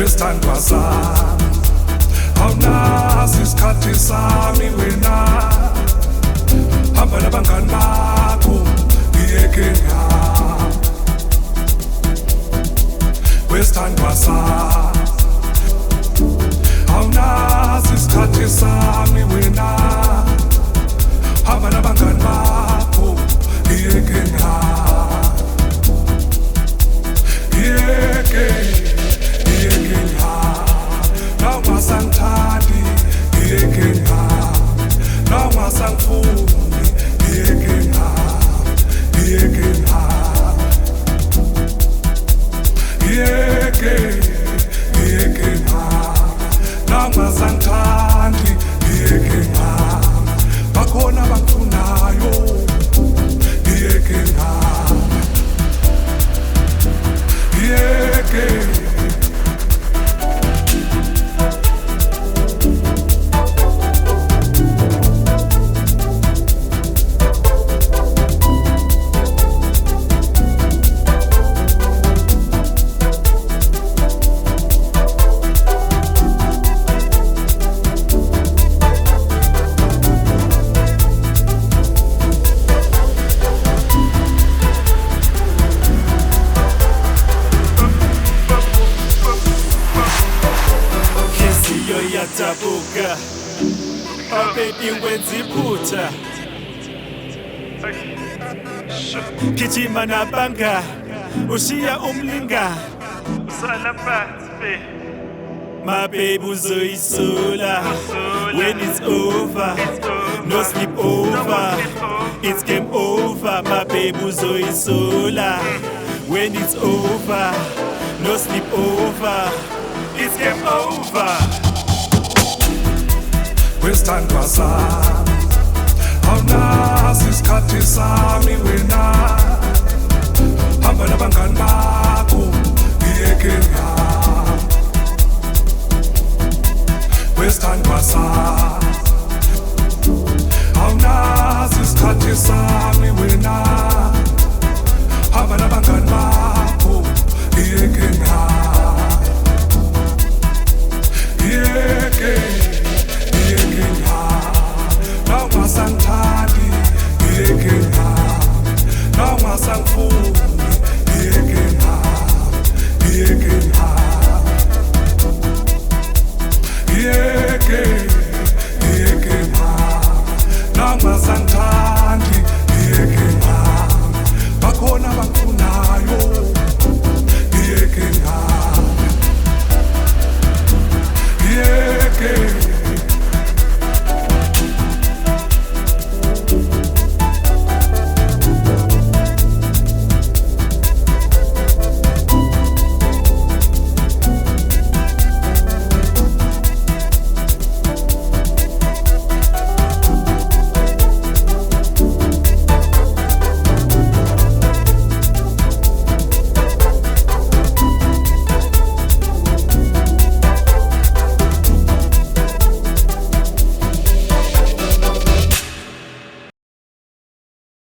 wesithandwa sami, awunazi isikhathi sami wena, hamba nabangani bakho ngiyeke ngami, wesithandwa sami, awunazi isikhathi sami wena, hamba nabangani bakho ngiyeke ngami, ngiyeke nawungasangithandi ngiyeke ngami, nawungasangifuni ngiyeke ngami, ngiyeke ngami, ngiyeke ngami, nawungasangithandi ngiyeke ngami, bakhona abangifunayo ngiyeke ngami, ngiyeke. Tabuka, oh baby wenza iphutha, gijima nabanga, ushiya umlinga, usala phansi, my baby uzoyisola, when it's over, no sleep over, it's game over, my baby uzoyisola, when it's over, no sleep over, it's game over. Wesithandwa sami, awunazi isikhathi sami wena, hamba nabangani bakho